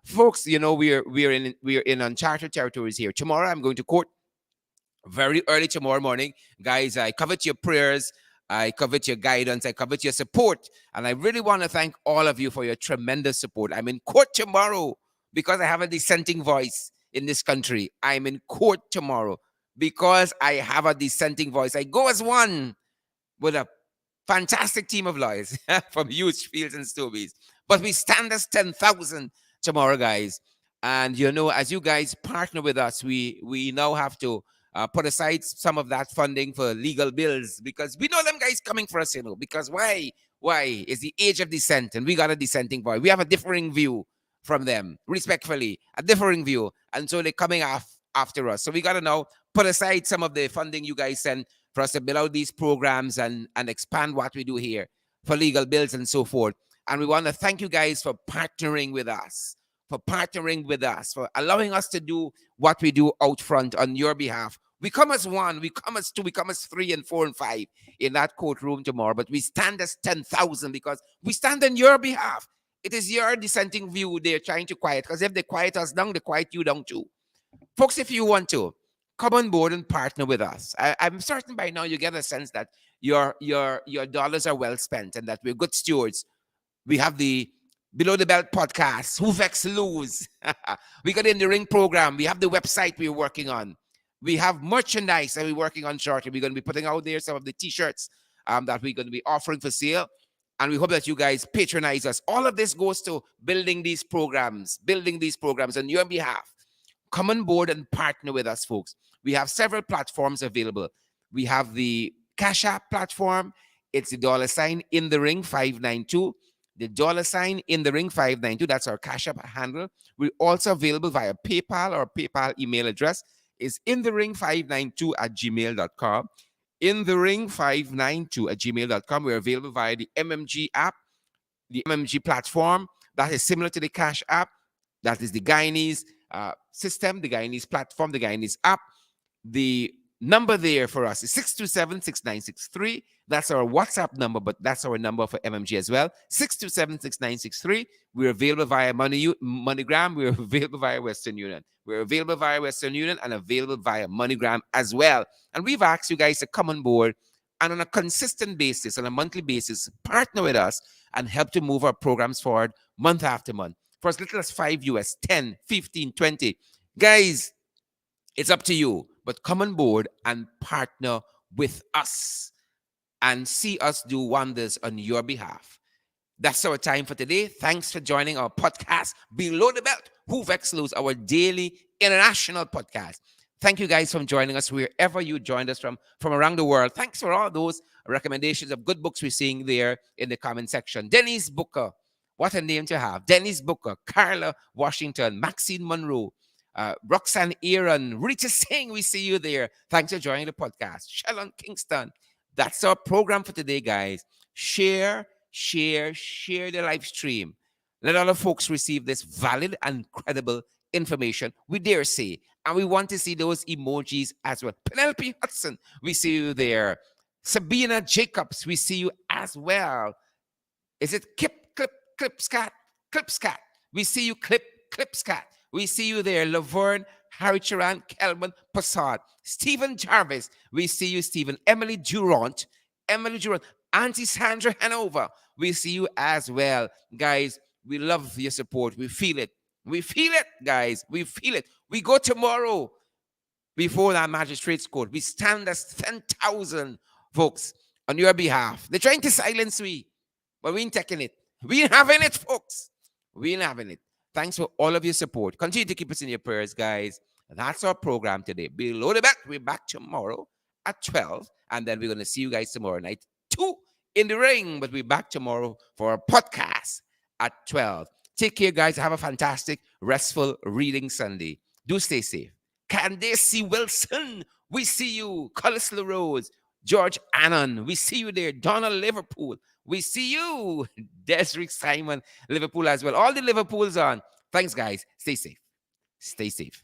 Folks, we're in uncharted territories here. Tomorrow, I'm going to court very early tomorrow morning. Guys, I covet your prayers. I covet your guidance. I covet your support. And I really want to thank all of you for your tremendous support. I'm in court tomorrow because I have a dissenting voice in this country. I'm in court tomorrow because I have a dissenting voice. I go as one with a fantastic team of lawyers from huge fields and stories. But we stand as 10,000 tomorrow, guys. And, as you guys partner with us, we now have to put aside some of that funding for legal bills because we know them guys coming for us, because why? Why? It's the age of dissent, and we got a dissenting voice. We have a differing view from them, respectfully, a differing view. And so they're coming after us. So we got to now put aside some of the funding you guys send for us to build out these programs and expand what we do here for legal bills and so forth. And we want to thank you guys for partnering with us, for allowing us to do what we do out front on your behalf. We come as one, we come as two, we come as three and four and five in that courtroom tomorrow, but we stand as 10,000 because we stand on your behalf. It is your dissenting view they're trying to quiet, because if they quiet us down, they quiet you down too. Folks, if you want to, come on board and partner with us. I'm certain by now you get a sense that your dollars are well spent and that we're good stewards. We have the Below the Belt podcast, Who Vex Lose. We got In the Ring program. We have the website we're working on. We have merchandise that we're working on shortly. We're going to be putting out there some of the t-shirts that we're going to be offering for sale. And we hope that you guys patronize us. All of this goes to building these programs on your behalf. Come on board and partner with us, folks. We have several platforms available. We have the Cash App platform. It's the $ in the ring 592. The $ in the ring 592. That's our Cash App handle. We're also available via PayPal. Our PayPal email address is inthering592@gmail.com. Inthering592@gmail.com. We're available via the MMG app, the MMG platform. That is similar to the Cash App. That is the Guyanese system, the Guyanese platform, the Guyanese app. The number there for us is 627-6963. That's our WhatsApp number, but that's our number for MMG as well. 627-6963. We're available via MoneyGram. We're available via Western Union. We're available via Western Union and available via MoneyGram as well. And we've asked you guys to come on board and on a consistent basis, on a monthly basis, partner with us and help to move our programs forward month after month. For as little as $5, 10, 15, 20. Guys, it's up to you, but come on board and partner with us and see us do wonders on your behalf. That's our time for today. Thanks for joining our podcast, Below the Belt, Who Vex Lose, our daily international podcast. Thank you guys for joining us wherever you joined us from around the world. Thanks for all those recommendations of good books we're seeing there in the comment section. Denise Booker, what a name to have. Denise Booker, Carla Washington, Maxine Monroe, Roxanne Aaron, Rita Singh, we see you there. Thanks for joining the podcast. Shalon Kingston. That's our program for today, guys. Share the live stream. Let other folks receive this valid and credible information, we dare say. And we want to see those emojis as well. Penelope Hudson, we see you there. Sabina Jacobs, we see you as well. Is it Clipscat? We see you, Clipscat. We see you there. Laverne, Harry Charan, Kelvin Passad, Stephen Jarvis. We see you, Stephen. Emily Durant. Auntie Sandra Hanover. We see you as well. Guys, we love your support. We feel it. Guys. We feel it. We go tomorrow before that magistrate's court. We stand as 10,000 folks on your behalf. They're trying to silence we, but we ain't taking it. We ain't having it, folks. We ain't having it. Thanks for all of your support. Continue to keep us in your prayers, guys. That's our program today. Below the Belt, we're back tomorrow at 12. And then we're going to see you guys tomorrow night, 2 in the ring. But we're back tomorrow for a podcast at 12. Take care, guys. Have a fantastic, restful reading Sunday. Do stay safe. Candace Wilson, we see you. Collis LaRose, George Annan, we see you there. Donna Liverpool, we see you. Desrick Simon, Liverpool as well. All the Liverpools on. Thanks, guys. Stay safe. Stay safe.